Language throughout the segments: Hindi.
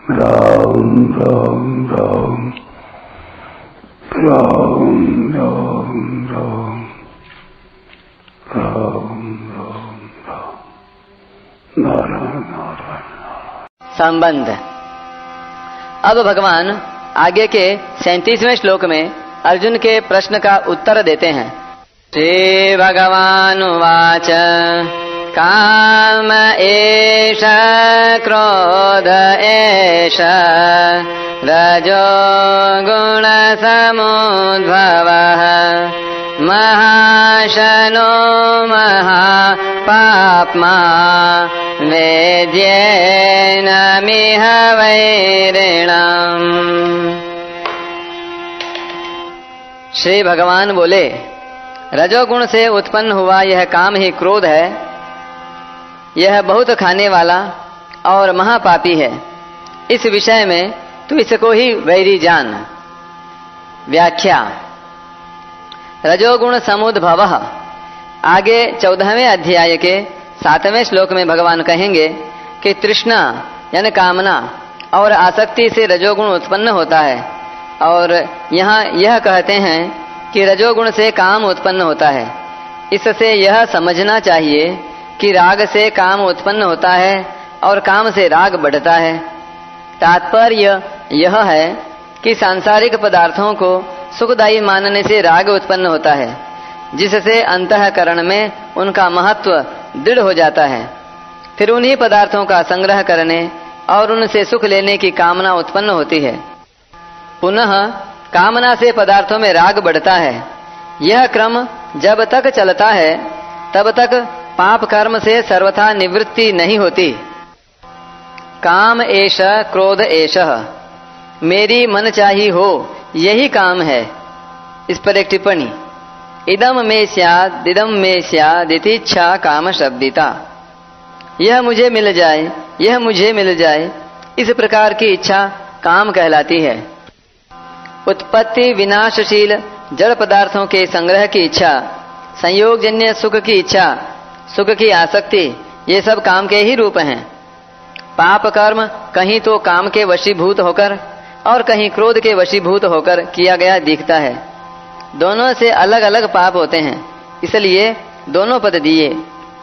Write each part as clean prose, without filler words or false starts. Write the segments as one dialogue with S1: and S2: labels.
S1: राम राम राम राम राम राम राम राम राम नारायण नारायण।
S2: संबंध। अब भगवान आगे के 37वें श्लोक में अर्जुन के प्रश्न का उत्तर देते हैं। श्री भगवान उवाच काम एष क्रोध एष रजो गुण समुद्भवः महाशनो महापाप्मा वेद्येन मिह वैरिणम्। श्री भगवान बोले, रजोगुण से उत्पन्न हुआ यह काम ही क्रोध है। यह बहुत खाने वाला और महापापी है। इस विषय में तू इसको ही वैरी जान। व्याख्या। रजोगुण समुद्भवः। आगे 14वें अध्याय के 7वें श्लोक में भगवान कहेंगे कि तृष्णा यानी कामना और आसक्ति से रजोगुण उत्पन्न होता है, और यहाँ यह कहते हैं कि रजोगुण से काम उत्पन्न होता है। इससे यह समझना चाहिए कि राग से काम उत्पन्न होता है और काम से राग बढ़ता है। तात्पर्य यह है कि सांसारिक पदार्थों को सुखदायी मानने से राग उत्पन्न होता है, जिससे अंतःकरण में उनका महत्व दृढ़ हो जाता है। फिर उन्हीं पदार्थों का संग्रह करने और उनसे सुख लेने की कामना उत्पन्न होती है। पुनः कामना से पदार्थों में राग बढ़ता है। यह क्रम जब तक चलता है तब तक पाप कर्म से सर्वथा निवृत्ति नहीं होती। काम एष क्रोध एष, मेरी मन चाही हो यही काम है। इस पर एक टिप्पणी। इदम में स्याद् इच्छा काम शब्दिता। यह मुझे मिल जाए, यह मुझे मिल जाए, इस प्रकार की इच्छा काम कहलाती है। उत्पत्ति विनाशशील जड़ पदार्थों के संग्रह की इच्छा, संयोगजन्य सुख की इच्छा, सुख की आसक्ति, ये सब काम के ही रूप हैं। पाप कर्म कहीं तो काम के वशीभूत होकर और कहीं क्रोध के वशीभूत होकर किया गया दिखता है। दोनों से अलग अलग पाप होते हैं, इसलिए दोनों पद दिए।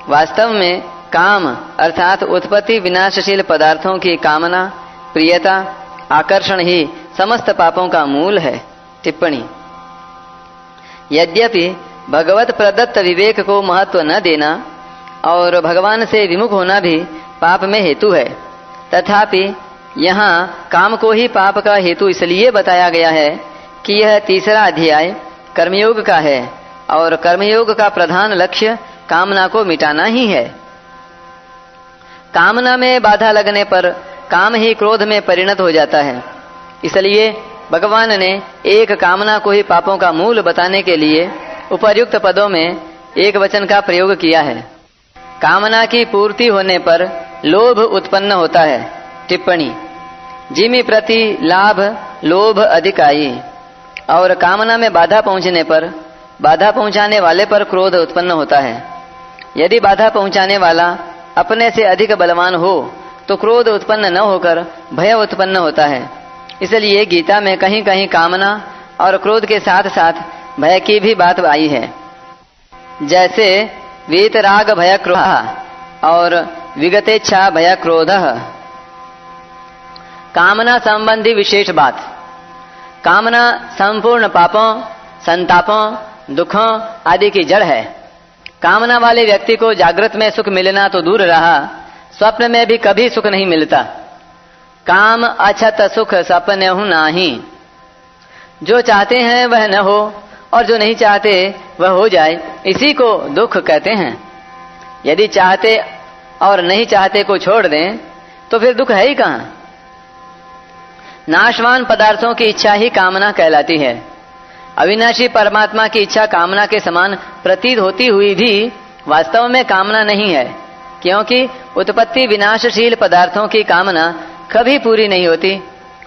S2: वास्तव में काम अर्थात उत्पत्ति विनाशशील पदार्थों की कामना, प्रियता, आकर्षण ही समस्त पापों का मूल है। टिप्पणी। यद्यपि भगवत प्रदत्त विवेक को महत्व न देना और भगवान से विमुख होना भी पाप में हेतु है, तथापि यहाँ काम को ही पाप का हेतु इसलिए बताया गया है कि यह तीसरा अध्याय कर्मयोग का है और कर्मयोग का प्रधान लक्ष्य कामना को मिटाना ही है। कामना में बाधा लगने पर काम ही क्रोध में परिणत हो जाता है। इसलिए भगवान ने एक कामना को ही पापों का मूल बताने के लिए उपर्युक्त पदों में एक वचन का प्रयोग किया है। कामना की पूर्ति होने पर लोभ उत्पन्न होता है। टिप्पणी। जिमि प्रति लाभ लोभ अधिकाई। और कामना में बाधा पहुंचने पर, बाधा पहुंचाने वाले पर क्रोध उत्पन्न होता है। यदि बाधा पहुंचाने वाला अपने से अधिक बलवान हो तो क्रोध उत्पन्न न होकर भय उत्पन्न होता है। इसलिए गीता में कहीं कहीं कामना और क्रोध के साथ साथ भय की भी बात आई है। जैसे वीतराग भय क्रोध और विगतेच्छा भय क्रोध। कामना संबंधी विशेष बात। कामना संपूर्ण पापों, संतापों, दुखों आदि की जड़ है। कामना वाले व्यक्ति को जागृत में सुख मिलना तो दूर रहा, स्वप्न में भी कभी सुख नहीं मिलता। काम अछत सुख सपने हूं नाही। जो चाहते हैं वह न हो और जो नहीं चाहते वह हो जाए, इसी को दुख कहते हैं। यदि चाहते और नहीं चाहते को छोड़ दें तो फिर दुख है ही कहाँ। नाशवान पदार्थों की इच्छा ही कामना कहलाती है। अविनाशी परमात्मा की इच्छा कामना के समान प्रतीत होती हुई भी वास्तव में कामना नहीं है, क्योंकि उत्पत्ति विनाशशील पदार्थों की कामना कभी पूरी नहीं होती,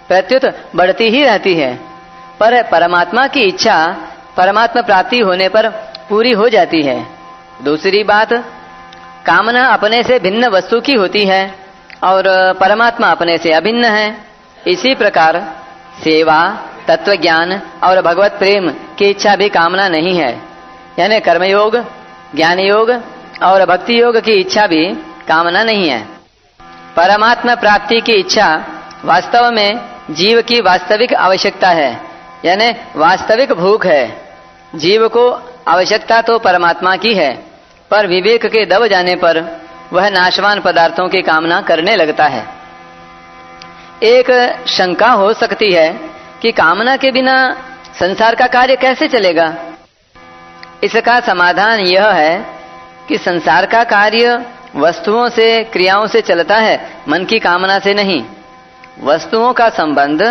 S2: प्रत्युत बढ़ती ही रहती है। पर परमात्मा की इच्छा परमात्मा प्राप्ति होने पर पूरी हो जाती है। दूसरी बात, कामना अपने से भिन्न वस्तु की होती है और परमात्मा अपने से अभिन्न है। इसी प्रकार सेवा, तत्व ज्ञान और भगवत प्रेम की इच्छा भी कामना नहीं है। यानी कर्मयोग, ज्ञान योग और भक्ति योग की इच्छा भी कामना नहीं है। परमात्मा प्राप्ति की इच्छा वास्तव में जीव की वास्तविक आवश्यकता है, यानी वास्तविक भूख है। जीव को आवश्यकता तो परमात्मा की है, पर विवेक के दब जाने पर वह नाशवान पदार्थों की कामना करने लगता है। एक शंका हो सकती है कि कामना के बिना संसार का कार्य कैसे चलेगा। इसका समाधान यह है कि संसार का कार्य वस्तुओं से, क्रियाओं से चलता है, मन की कामना से नहीं। वस्तुओं का संबंध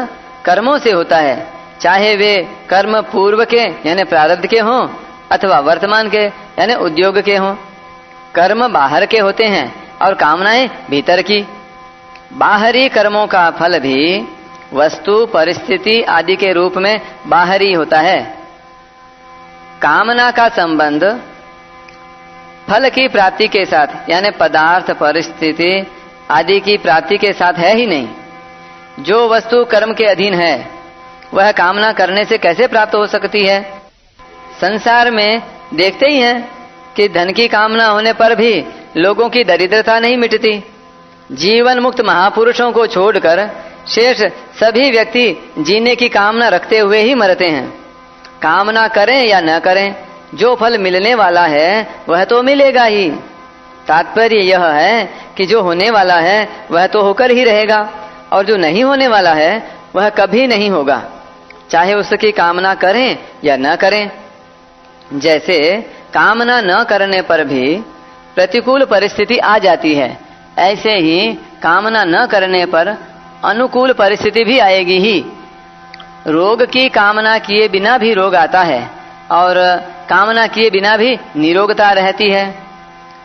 S2: कर्मों से होता है, चाहे वे कर्म पूर्व के यानी प्रारब्ध के हों अथवा वर्तमान के यानी उद्योग के हों। कर्म बाहर के होते हैं और कामनाएं भीतर की। बाहरी कर्मों का फल भी वस्तु, परिस्थिति आदि के रूप में बाहरी होता है। कामना का संबंध फल की प्राप्ति के साथ यानी पदार्थ, परिस्थिति आदि की प्राप्ति के साथ है ही नहीं। जो वस्तु कर्म के अधीन है वह कामना करने से कैसे प्राप्त हो सकती है। संसार में देखते ही हैं कि धन की कामना होने पर भी लोगों की दरिद्रता नहीं मिटती। जीवन मुक्त महापुरुषों को छोड़कर शेष सभी व्यक्ति जीने की कामना रखते हुए ही मरते हैं। कामना करें या न करें, जो फल मिलने वाला है वह तो मिलेगा ही। तात्पर्य यह है कि जो होने वाला है वह तो होकर ही रहेगा और जो नहीं होने वाला है वह कभी नहीं होगा, चाहे उसकी कामना करें या न करें। जैसे कामना न करने पर भी प्रतिकूल परिस्थिति आ जाती है, ऐसे ही कामना न करने पर अनुकूल परिस्थिति भी आएगी ही। रोग की कामना किए बिना भी रोग आता है और कामना किए बिना भी निरोगता रहती है।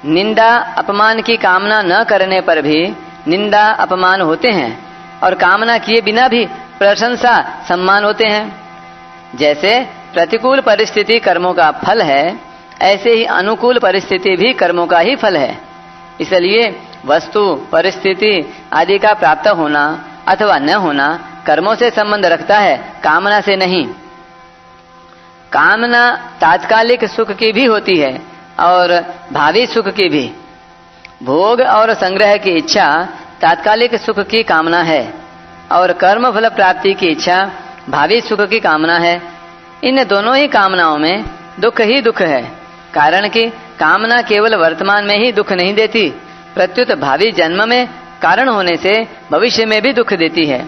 S2: निंदा अपमान की कामना न करने पर भी निंदा अपमान होते हैं और कामना किए बिना भी प्रशंसा सम्मान होते हैं। जैसे प्रतिकूल परिस्थिति कर्मों का फल है, ऐसे ही अनुकूल परिस्थिति भी कर्मों का ही फल है। इसलिए वस्तु, परिस्थिति आदि का प्राप्त होना अथवा न होना कर्मों से संबंध रखता है, कामना से नहीं। कामना तात्कालिक सुख की भी होती है और भावी सुख की भी। भोग और संग्रह की इच्छा तात्कालिक सुख की कामना है और कर्म फल प्राप्ति की इच्छा भावी सुख की कामना है। इन दोनों ही कामनाओं में दुख ही दुख है, कारण कि कामना केवल वर्तमान में ही दुख नहीं देती, प्रत्युत भावी जन्म में कारण होने से भविष्य में भी दुख देती है।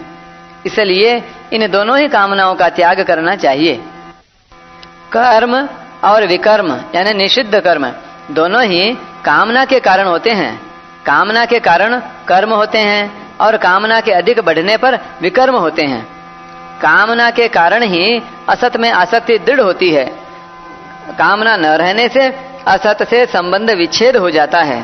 S2: इसलिए इन दोनों ही कामनाओं का त्याग करना चाहिए। कर्म और विकर्म यानी निषिद्ध कर्म दोनों ही कामना के कारण होते हैं। कामना के कारण कर्म होते हैं और कामना के अधिक बढ़ने पर विकर्म होते हैं। कामना के कारण ही असत में आसक्ति दृढ़ होती है। कामना न रहने से असत से संबंध विच्छेद हो जाता है।